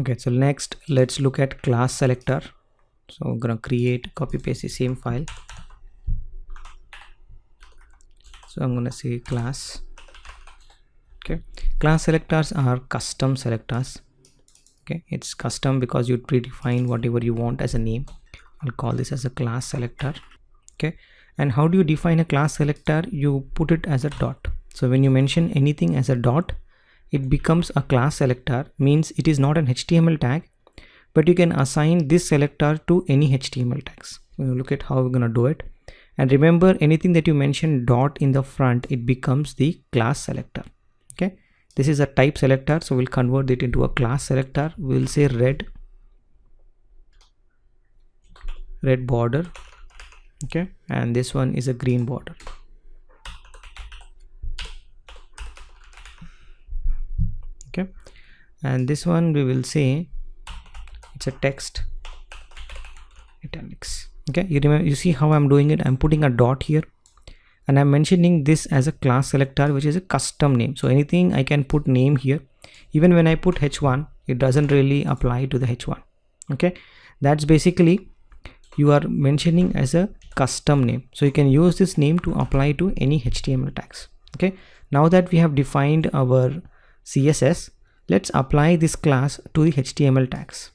Okay, so next let's look at class selector. So I'm gonna create, copy paste the same file. So I'm gonna say class. Okay, class selectors are custom selectors. Okay, it's custom because you predefine whatever you want as a name. I'll call this as a class selector. Okay, and how do you define a class selector? You put it as a dot. So when you mention anything as a dot, it becomes a class selector, means it is not an HTML tag, but you can assign this selector to any HTML tags. We'll look at how we're gonna do it. And remember, anything that you mention dot in the front, it becomes the class selector. Okay, this is a type selector, so we'll convert it into a class selector. We'll say red border. Okay, and this one is a green border. Okay, and this one we will say it's a text italics. Okay, you see how I'm doing it. I'm putting a dot here and I'm mentioning this as a class selector, which is a custom name. So anything I can put name here. Even when I put h1, it doesn't really apply to the h1. Okay, that's basically you are mentioning as a custom name. So you can use this name to apply to any HTML tags. Okay, now that we have defined our CSS, let's apply this class to the HTML tags.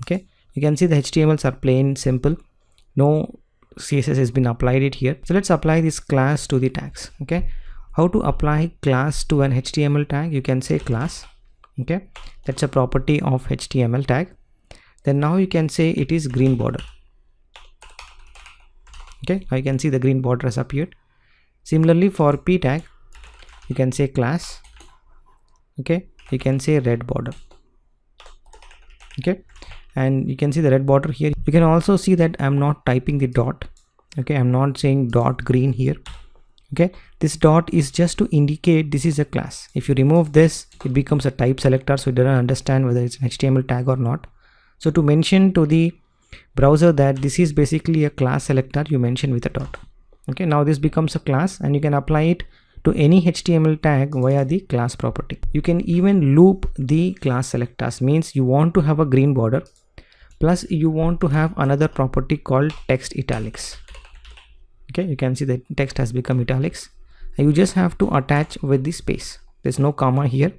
Okay, you can see the HTMLs are plain simple, no CSS has been applied it here. So let's apply this class to the tags. Okay, how to apply class to an HTML tag? You can say class. Okay, that's a property of HTML tag. Then now you can say it is green border. Okay, now you can see the green border has appeared. Similarly for p tag, you can say class. Okay, you can say red border. Okay, and you can see the red border here. You can also see that I'm not typing the dot. Okay, I'm not saying dot green here. Okay, this dot is just to indicate this is a class. If you remove this, it becomes a type selector, so it doesn't understand whether it's an HTML tag or not. So to mention to the browser that this is basically a class selector, you mention with a dot. Okay, now this becomes a class and you can apply it to any HTML tag via the class property. You can even loop the class selectors, means you want to have a green border plus you want to have another property called text italics. Okay, you can see the text has become italics and you just have to attach with the space. There's no comma here.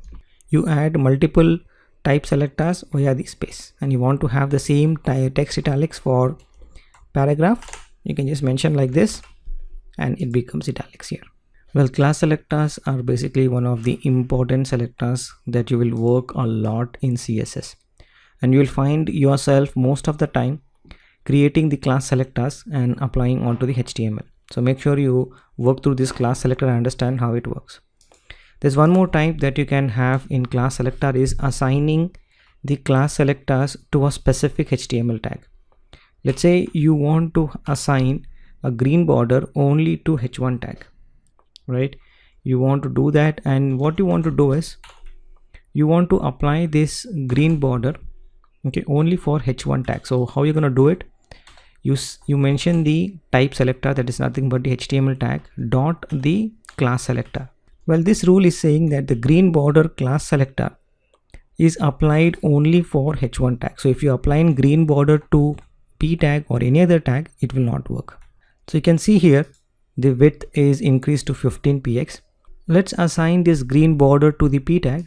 You add multiple type selectors via the space, and you want to have the same text italics for paragraph. You can just mention like this and it becomes italics here. Well, class selectors are basically one of the important selectors that you will work a lot in CSS, and you will find yourself most of the time creating the class selectors and applying onto the HTML. So make sure you work through this class selector and understand how it works. There's one more type that you can have in class selector is assigning the class selectors to a specific HTML tag. Let's say you want to assign a green border only to h1 tag, right? You want to do that, and what you want to do is you want to apply this green border, okay, only for h1 tag. So how you're going to do it? You mention the type selector, that is nothing but the HTML tag dot the class selector. Well, this rule is saying that the green border class selector is applied only for h1 tag. So if you apply in green border to p tag or any other tag, it will not work. So you can see here the width is increased to 15 px. Let's assign this green border to the p tag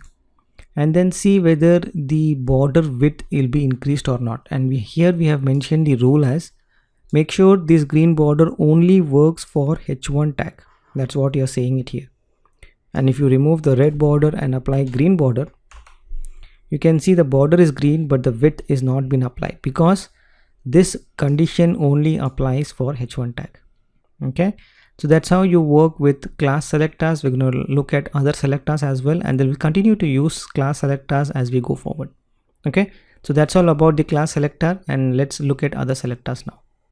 and then see whether the border width will be increased or not. And here we have mentioned the rule as make sure this green border only works for h1 tag. That's what you're saying it here. And if you remove the red border and apply green border, you can see the border is green but the width is not been applied because this condition only applies for h1 tag. Okay, so that's how you work with class selectors. We're going to look at other selectors as well, and then we'll continue to use class selectors as we go forward. Okay, so that's all about the class selector, and let's look at other selectors now.